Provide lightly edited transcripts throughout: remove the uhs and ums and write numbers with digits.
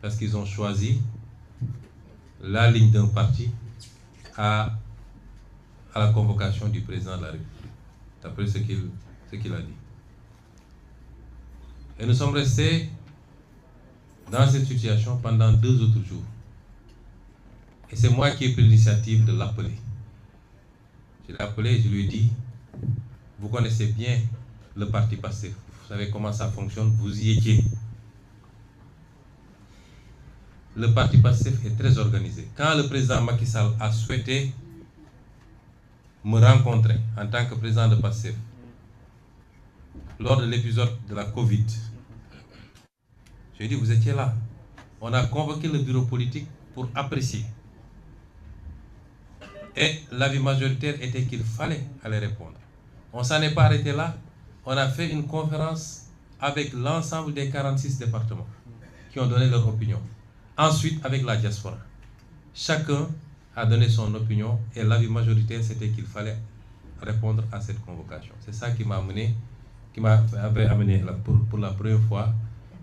parce qu'ils ont choisi la ligne d'un parti à la convocation du président de la République, d'après ce qu'il a dit. Et nous sommes restés dans cette situation pendant 2 autres jours. Et c'est moi qui ai pris l'initiative de l'appeler. Je l'ai appelé et je lui ai dit, vous connaissez bien le parti PASTEF, vous savez comment ça fonctionne, vous y étiez. Le parti PASTEF est très organisé. Quand le président Macky Sall a souhaité me rencontrer en tant que président de PASTEF, lors de l'épisode de la Covid, je lui ai dit, vous étiez là. On a convoqué le bureau politique pour apprécier. Et l'avis majoritaire était qu'il fallait aller répondre. On ne s'en est pas arrêté là. On a fait une conférence avec l'ensemble des 46 départements qui ont donné leur opinion. Ensuite, avec la diaspora. Chacun a donné son opinion et l'avis majoritaire, c'était qu'il fallait répondre à cette convocation. C'est ça qui m'a amené, pour la première fois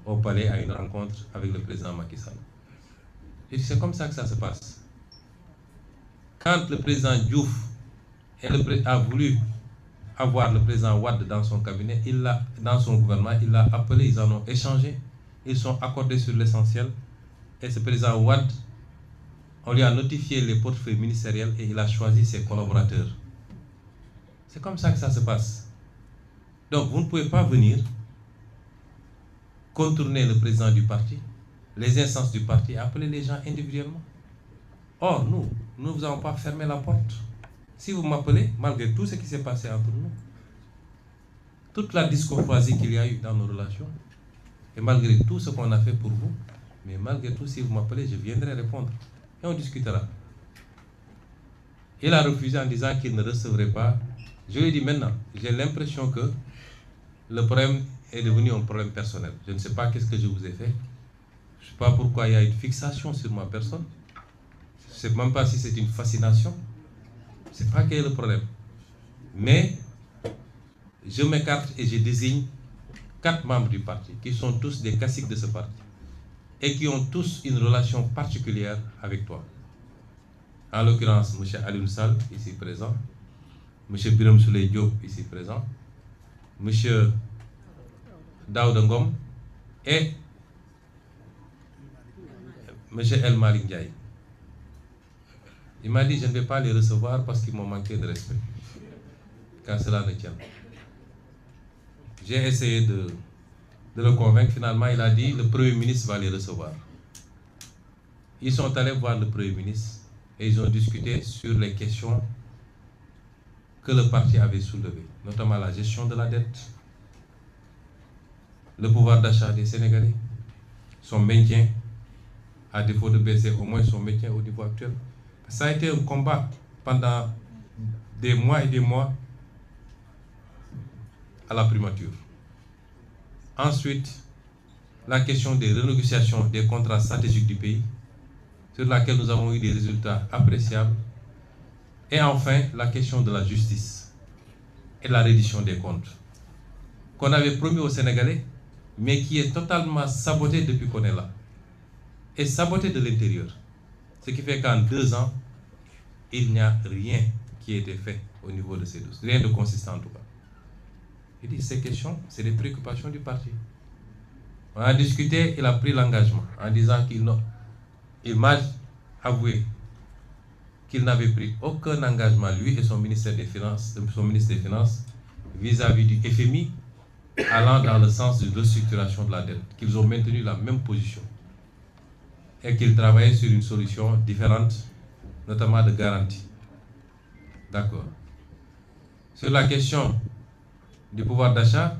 au palais à une rencontre avec le président Macky Sall. Et c'est comme ça que ça se passe. Quand le président Diouf a voulu avoir le président Wade dans son cabinet, dans son gouvernement, il l'a appelé, ils en ont échangé, ils sont accordés sur l'essentiel. Et ce président Wade, on lui a notifié les portefeuilles ministériels et il a choisi ses collaborateurs. C'est comme ça que ça se passe. Donc vous ne pouvez pas venir contourner le président du parti, les instances du parti, appeler les gens individuellement. Or, nous ne vous avons pas fermé la porte. Si vous m'appelez, malgré tout ce qui s'est passé entre nous, toute la discourtoisie qu'il y a eu dans nos relations, et malgré tout ce qu'on a fait pour vous, mais malgré tout, si vous m'appelez, je viendrai répondre. Et on discutera. Il a refusé en disant qu'il ne recevrait pas. Je lui ai dit maintenant, j'ai l'impression que le problème est devenu un problème personnel. Je ne sais pas qu'est-ce que je vous ai fait. Je ne sais pas pourquoi il y a une fixation sur ma personne. Je ne sais même pas si c'est une fascination. Je ne sais pas quel est le problème. Mais je m'écarte et je désigne 4 membres du parti qui sont tous des caciques de ce parti et qui ont tous une relation particulière avec toi. En l'occurrence, M. Alioune Sall, ici présent, M. Birame Souleye Diop, ici présent, M. Daouda Ngom et M. El Malick Ndiaye. Il m'a dit, je ne vais pas les recevoir parce qu'ils m'ont manqué de respect, quand cela ne tient. J'ai essayé de le convaincre. Finalement, il a dit, le Premier ministre va les recevoir. Ils sont allés voir le Premier ministre et ils ont discuté sur les questions que le parti avait soulevées, notamment la gestion de la dette, le pouvoir d'achat des Sénégalais, son maintien, à défaut de baisser au moins son maintien au niveau actuel. Ça a été un combat pendant des mois et des mois à la primature. Ensuite, la question des renégociations des contrats stratégiques du pays, sur laquelle nous avons eu des résultats appréciables. Et enfin, la question de la justice et la reddition des comptes, qu'on avait promis aux Sénégalais, mais qui est totalement sabotée depuis qu'on est là. Et sabotée de l'intérieur. Ce qui fait qu'en 2 ans, il n'y a rien qui a été fait au niveau de ces dossiers. Rien de consistant en tout cas. Il dit, ces questions, c'est des préoccupations du parti. On a discuté, il a pris l'engagement en disant qu'il m'a avoué qu'il n'avait pris aucun engagement, lui et son ministère des Finances, vis-à-vis du FMI, allant dans le sens de restructuration de la dette, qu'ils ont maintenu la même position et qu'ils travaillaient sur une solution différente, notamment de garantie. D'accord. Sur la question du pouvoir d'achat,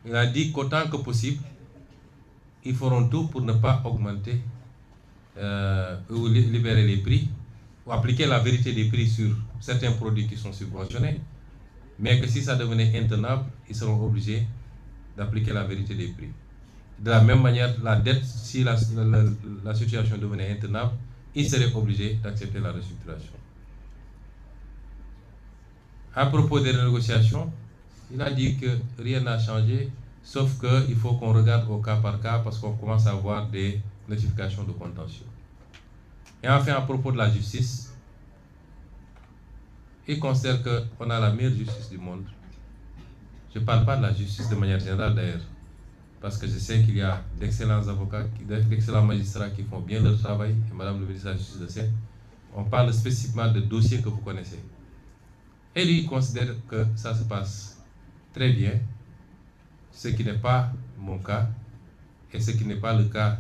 il a dit qu'autant que possible, ils feront tout pour ne pas augmenter ou libérer les prix, ou appliquer la vérité des prix sur certains produits qui sont subventionnés, mais que si ça devenait intenable, ils seront obligés d'appliquer la vérité des prix. De la même manière, la dette, si la situation devenait intenable, ils seraient obligés d'accepter la restructuration. À propos des négociations, il a dit que rien n'a changé, sauf qu'il faut qu'on regarde au cas par cas parce qu'on commence à voir des notification de contentieux. Et enfin, à propos de la justice, il considère qu'on a la meilleure justice du monde. Je ne parle pas de la justice de manière générale d'ailleurs, parce que je sais qu'il y a d'excellents avocats, d'excellents magistrats qui font bien leur travail, et Madame le ministre de la Justice le sait. On parle spécifiquement de dossiers que vous connaissez. Et lui, il considère que ça se passe très bien, ce qui n'est pas mon cas, et ce qui n'est pas le cas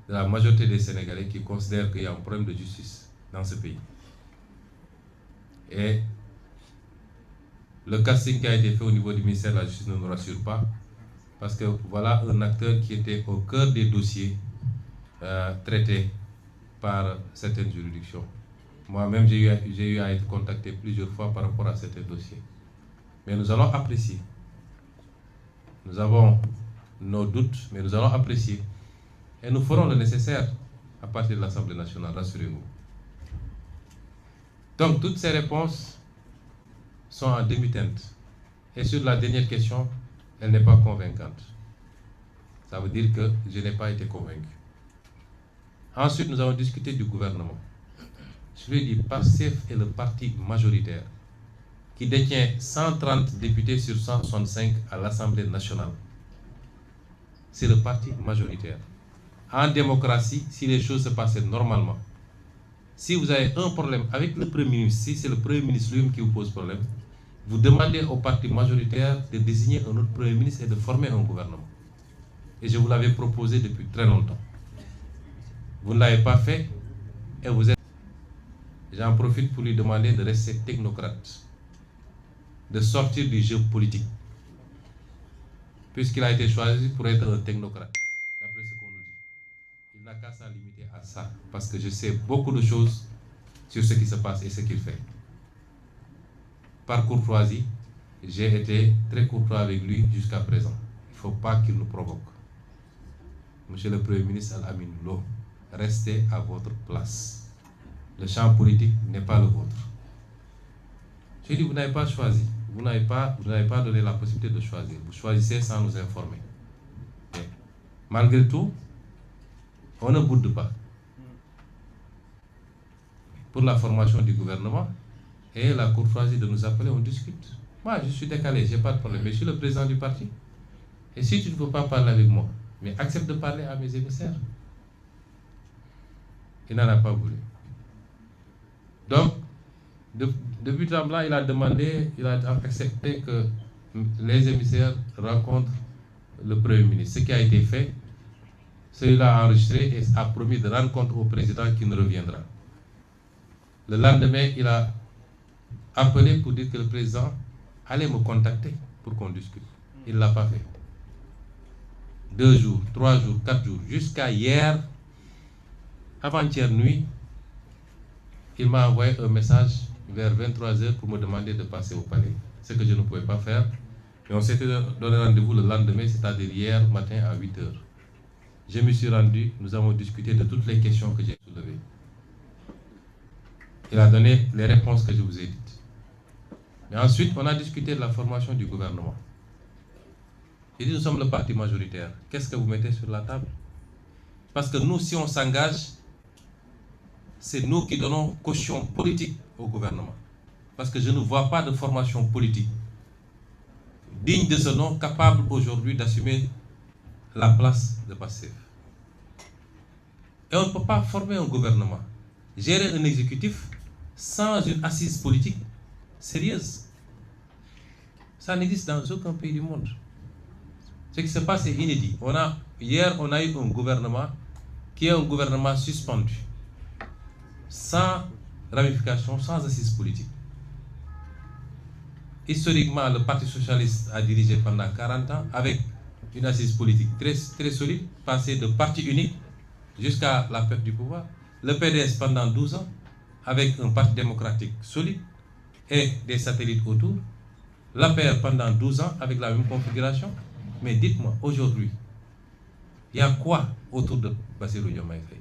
de la majorité des Sénégalais qui considèrent qu'il y a un problème de justice dans ce pays. Et le casting qui a été fait au niveau du ministère de la Justice ne nous rassure pas, parce que voilà un acteur qui était au cœur des dossiers traités par certaines juridictions. Moi-même, j'ai eu à être contacté plusieurs fois par rapport à certains dossiers. Mais nous allons apprécier. Nous avons nos doutes, mais nous allons apprécier. Et nous ferons le nécessaire à partir de l'Assemblée nationale, rassurez-vous. Donc, toutes ces réponses sont en demi-teinte. Et sur la dernière question, elle n'est pas convaincante. Ça veut dire que je n'ai pas été convaincu. Ensuite, nous avons discuté du gouvernement. Je lui ai dit, PASTEF est le parti majoritaire qui détient 130 députés sur 165 à l'Assemblée nationale. C'est le parti majoritaire. En démocratie, si les choses se passaient normalement, si vous avez un problème avec le Premier ministre, si c'est le Premier ministre lui-même qui vous pose problème, vous demandez au parti majoritaire de désigner un autre Premier ministre et de former un gouvernement. Et je vous l'avais proposé depuis très longtemps. Vous ne l'avez pas fait et vous êtes... J'en profite pour lui demander de rester technocrate, de sortir du jeu politique, puisqu'il a été choisi pour être un technocrate, d'après ce qu'on nous dit. Il n'a qu'à s'en limiter à ça, parce que je sais beaucoup de choses sur ce qui se passe et ce qu'il fait. Par courtoisie, j'ai été très courtois avec lui jusqu'à présent. Il ne faut pas qu'il nous provoque. Monsieur le Premier ministre Al-Amin Lo, restez à votre place. Le champ politique n'est pas le vôtre. J'ai dit, vous n'avez pas choisi. Vous n'avez pas donné la possibilité de choisir. Vous choisissez sans nous informer. Mais, malgré tout, on ne boude pas. Pour la formation du gouvernement et la courtoisie de nous appeler, on discute. Moi, je suis décalé, je n'ai pas de problème. Mais je suis le président du parti. Et si tu ne veux pas parler avec moi, mais accepte de parler à mes émissaires. Il n'en a pas voulu. Donc, depuis temps-là, il a demandé, il a accepté que les émissaires rencontrent le Premier ministre. Ce qui a été fait, celui-là a enregistré et a promis de rendre compte au président qui ne reviendra. Le lendemain, il a appelé pour dire que le président allait me contacter pour qu'on discute. Il ne l'a pas fait. 2 jours, 3 jours, 4 jours, jusqu'à hier, avant-hier nuit, il m'a envoyé un message vers 23 h pour me demander de passer au palais. Ce que je ne pouvais pas faire. Et on s'était donné rendez-vous le lendemain, c'est-à-dire hier matin à 8 h. Je me suis rendu, nous avons discuté de toutes les questions que j'ai soulevées. Il a donné les réponses que je vous ai dites. Mais ensuite, on a discuté de la formation du gouvernement. Il dit, nous sommes le parti majoritaire. Qu'est-ce que vous mettez sur la table? Parce que nous, si on s'engage, c'est nous qui donnons caution politique au gouvernement. Parce que je ne vois pas de formation politique digne de ce nom, capable aujourd'hui d'assumer la place de PASTEF. Et on ne peut pas former un gouvernement, gérer un exécutif sans une assise politique sérieuse. Ça n'existe dans aucun pays du monde. Ce qui se passe est inédit. Hier, on a eu un gouvernement qui est un gouvernement suspendu, sans ramification, sans assise politique. Historiquement, le Parti socialiste a dirigé pendant 40 ans avec une assise politique très, très solide, passé de parti unique jusqu'à la perte du pouvoir. Le PDS pendant 12 ans avec un parti démocratique solide et des satellites autour. L'APR pendant 12 ans avec la même configuration. Mais dites-moi, aujourd'hui, il y a quoi autour de Bassirou Diomaye Faye?